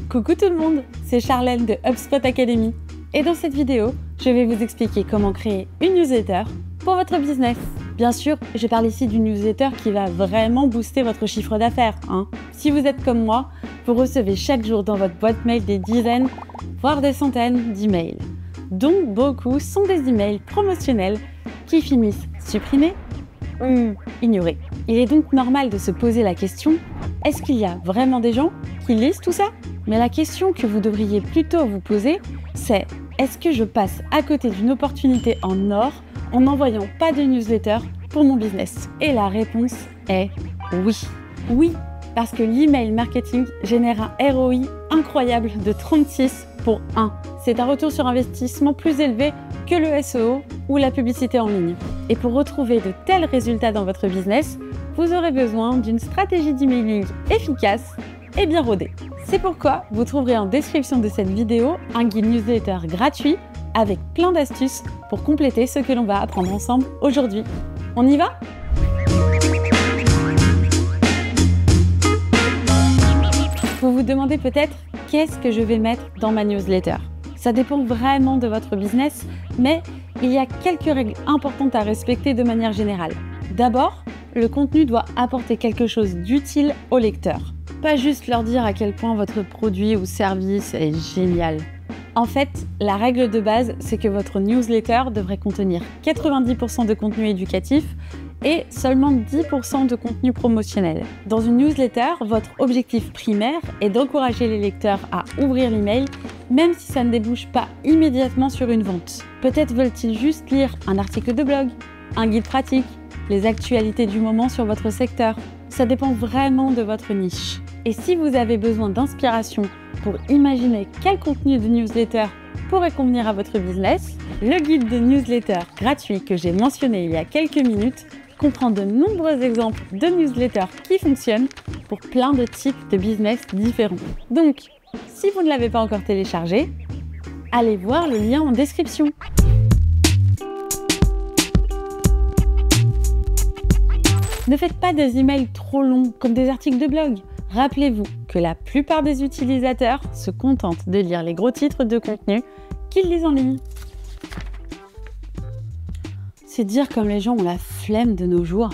Coucou tout le monde, c'est Charlène de HubSpot Academy. Et dans cette vidéo, je vais vous expliquer comment créer une newsletter pour votre business. Bien sûr, je parle ici d'une newsletter qui va vraiment booster votre chiffre d'affaires. Si vous êtes comme moi, vous recevez chaque jour dans votre boîte mail des dizaines, voire des centaines d'emails, dont beaucoup sont des emails promotionnels qui finissent supprimés ou ignorés. Il est donc normal de se poser la question, est-ce qu'il y a vraiment des gens qui lisent tout ça ? Mais la question que vous devriez plutôt vous poser, c'est est-ce que je passe à côté d'une opportunité en or en n'envoyant pas de newsletter pour mon business? Et la réponse est oui. Oui, parce que l'email marketing génère un ROI incroyable de 36 pour 1. C'est un retour sur investissement plus élevé que le SEO ou la publicité en ligne. Et pour retrouver de tels résultats dans votre business, vous aurez besoin d'une stratégie d'emailing efficace et bien rodée. C'est pourquoi vous trouverez en description de cette vidéo un guide newsletter gratuit avec plein d'astuces pour compléter ce que l'on va apprendre ensemble aujourd'hui. On y va ? Vous vous demandez peut-être qu'est-ce que je vais mettre dans ma newsletter ? Ça dépend vraiment de votre business, mais il y a quelques règles importantes à respecter de manière générale. D'abord, le contenu doit apporter quelque chose d'utile aux lecteurs. Pas juste leur dire à quel point votre produit ou service est génial. En fait, la règle de base, c'est que votre newsletter devrait contenir 90% de contenu éducatif et seulement 10% de contenu promotionnel. Dans une newsletter, votre objectif primaire est d'encourager les lecteurs à ouvrir l'email, même si ça ne débouche pas immédiatement sur une vente. Peut-être veulent-ils juste lire un article de blog, un guide pratique, les actualités du moment sur votre secteur. Ça dépend vraiment de votre niche. Et si vous avez besoin d'inspiration pour imaginer quel contenu de newsletter pourrait convenir à votre business, le guide de newsletter gratuit que j'ai mentionné il y a quelques minutes comprend de nombreux exemples de newsletters qui fonctionnent pour plein de types de business différents. Donc, si vous ne l'avez pas encore téléchargé, allez voir le lien en description. Ne faites pas des emails trop longs comme des articles de blog. Rappelez-vous que la plupart des utilisateurs se contentent de lire les gros titres de contenu qu'ils lisent en ligne. C'est dire comme les gens ont la flemme de nos jours.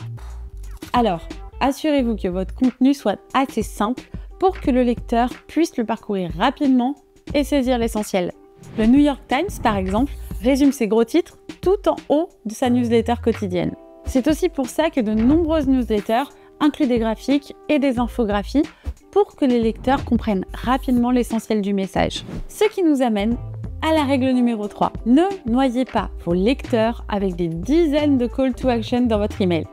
Alors, assurez-vous que votre contenu soit assez simple pour que le lecteur puisse le parcourir rapidement et saisir l'essentiel. Le New York Times, par exemple, résume ses gros titres tout en haut de sa newsletter quotidienne. C'est aussi pour ça que de nombreuses newsletters incluent des graphiques et des infographies pour que les lecteurs comprennent rapidement l'essentiel du message. Ce qui nous amène à la règle numéro 3. Ne noyez pas vos lecteurs avec des dizaines de call to action dans votre email.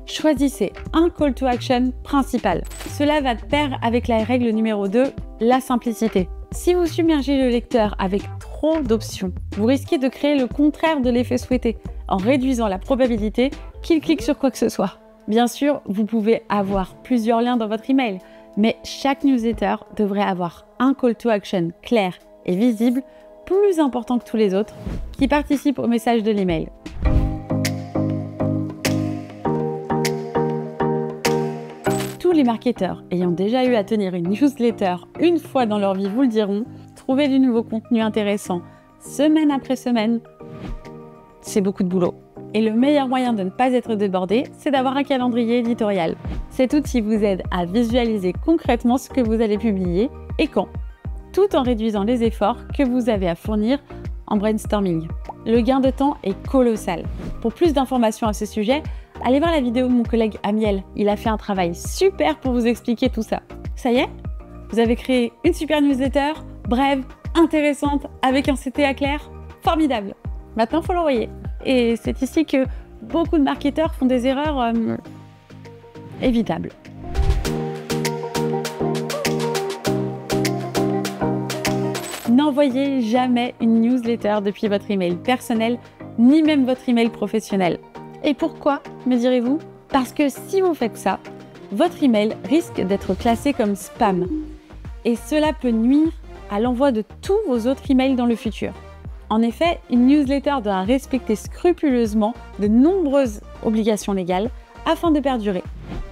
Choisissez un call to action principal. Cela va de pair avec la règle numéro 2, la simplicité. Si vous submergez le lecteur avec trop d'options, vous risquez de créer le contraire de l'effet souhaité en réduisant la probabilité qu'il clique sur quoi que ce soit. Bien sûr, vous pouvez avoir plusieurs liens dans votre email, mais chaque newsletter devrait avoir un call to action clair et visible, plus important que tous les autres, qui participent au message de l'email. Tous les marketeurs ayant déjà eu à tenir une newsletter une fois dans leur vie vous le diront, trouver du nouveau contenu intéressant semaine après semaine, c'est beaucoup de boulot. Et le meilleur moyen de ne pas être débordé, c'est d'avoir un calendrier éditorial. Cet outil vous aide à visualiser concrètement ce que vous allez publier et quand, tout en réduisant les efforts que vous avez à fournir en brainstorming. Le gain de temps est colossal. Pour plus d'informations à ce sujet, allez voir la vidéo de mon collègue Amiel. Il a fait un travail super pour vous expliquer tout ça. Ça y est ? Vous avez créé une super newsletter, brève, intéressante, avec un CTA clair ? Formidable ! Maintenant, il faut l'envoyer. Et c'est ici que beaucoup de marketeurs font des erreurs évitables. N'envoyez jamais une newsletter depuis votre email personnel, ni même votre email professionnel. Et pourquoi, me direz-vous ? Parce que si vous faites ça, votre email risque d'être classé comme spam. Et cela peut nuire à l'envoi de tous vos autres emails dans le futur. En effet, une newsletter doit respecter scrupuleusement de nombreuses obligations légales afin de perdurer.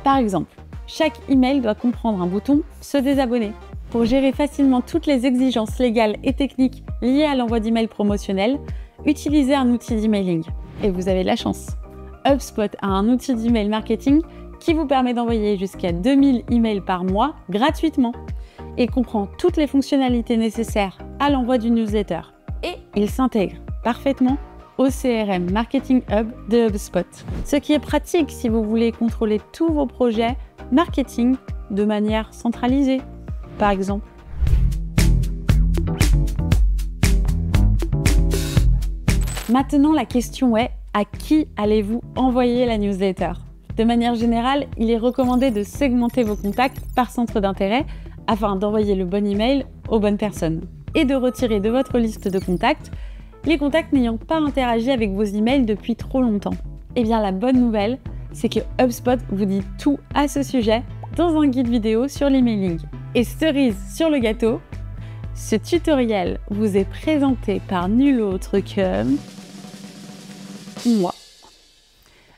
Par exemple, chaque email doit comprendre un bouton « Se désabonner ». Pour gérer facilement toutes les exigences légales et techniques liées à l'envoi d'emails promotionnels, utilisez un outil d'emailing. Et vous avez de la chance. HubSpot a un outil d'email marketing qui vous permet d'envoyer jusqu'à 2000 emails par mois gratuitement et comprend toutes les fonctionnalités nécessaires à l'envoi d'une newsletter. Et il s'intègre parfaitement au CRM Marketing Hub de HubSpot. Ce qui est pratique si vous voulez contrôler tous vos projets marketing de manière centralisée, par exemple. Maintenant, la question est, à qui allez-vous envoyer la newsletter? De manière générale, il est recommandé de segmenter vos contacts par centre d'intérêt afin d'envoyer le bon email aux bonnes personnes et de retirer de votre liste de contacts les contacts n'ayant pas interagi avec vos emails depuis trop longtemps. Eh bien, la bonne nouvelle, c'est que HubSpot vous dit tout à ce sujet dans un guide vidéo sur l'emailing. Et cerise sur le gâteau, ce tutoriel vous est présenté par nul autre que moi.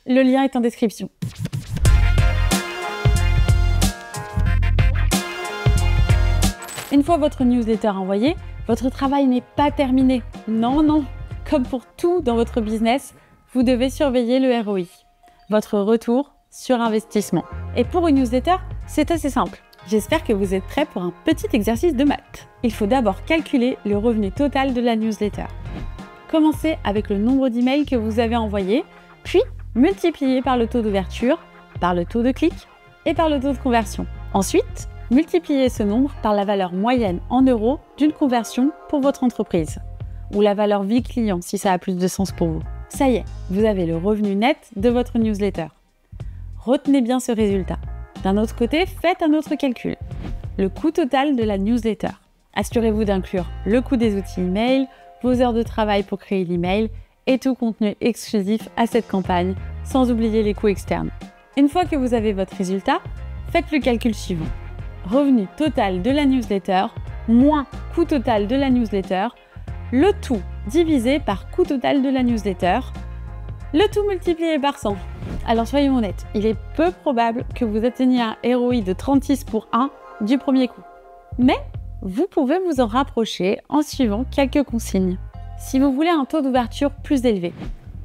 Le lien est en description. Une fois votre newsletter envoyée, votre travail n'est pas terminé. Non, non. Comme pour tout dans votre business, vous devez surveiller le ROI, votre retour sur investissement. Et pour une newsletter, c'est assez simple. J'espère que vous êtes prêts pour un petit exercice de maths. Il faut d'abord calculer le revenu total de la newsletter. Commencez avec le nombre d'emails que vous avez envoyés, puis multipliez par le taux d'ouverture, par le taux de clic et par le taux de conversion. Ensuite, multipliez ce nombre par la valeur moyenne en euros d'une conversion pour votre entreprise, ou la valeur vie client si ça a plus de sens pour vous. Ça y est, vous avez le revenu net de votre newsletter. Retenez bien ce résultat. D'un autre côté, faites un autre calcul. Le coût total de la newsletter. Assurez-vous d'inclure le coût des outils email, vos heures de travail pour créer l'email et tout contenu exclusif à cette campagne, sans oublier les coûts externes. Une fois que vous avez votre résultat, faites le calcul suivant. Revenu total de la newsletter moins coût total de la newsletter, le tout divisé par coût total de la newsletter, le tout multiplié par 100. Alors soyons honnêtes, il est peu probable que vous atteigniez un ROI de 36 pour 1 du premier coup. Mais vous pouvez vous en rapprocher en suivant quelques consignes. Si vous voulez un taux d'ouverture plus élevé,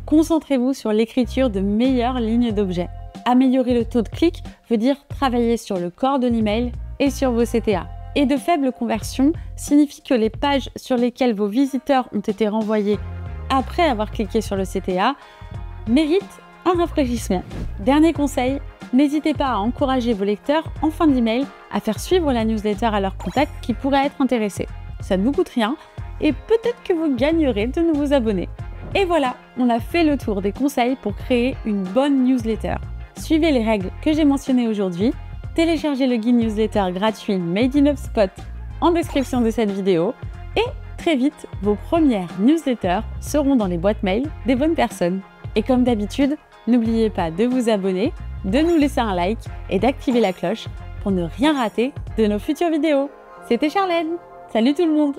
concentrez-vous sur l'écriture de meilleures lignes d'objets. Améliorer le taux de clic veut dire travailler sur le corps de l'email et sur vos CTA. Et de faibles conversions signifie que les pages sur lesquelles vos visiteurs ont été renvoyés après avoir cliqué sur le CTA méritent un rafraîchissement. Dernier conseil, n'hésitez pas à encourager vos lecteurs en fin d'email à faire suivre la newsletter à leurs contacts qui pourraient être intéressés. Ça ne vous coûte rien et peut-être que vous gagnerez de nouveaux abonnés. Et voilà, on a fait le tour des conseils pour créer une bonne newsletter. Suivez les règles que j'ai mentionnées aujourd'hui, téléchargez le guide newsletter gratuit Made in HubSpot en description de cette vidéo et très vite, vos premières newsletters seront dans les boîtes mail des bonnes personnes. Et comme d'habitude, n'oubliez pas de vous abonner, de nous laisser un like et d'activer la cloche pour ne rien rater de nos futures vidéos. C'était Charlène, salut tout le monde!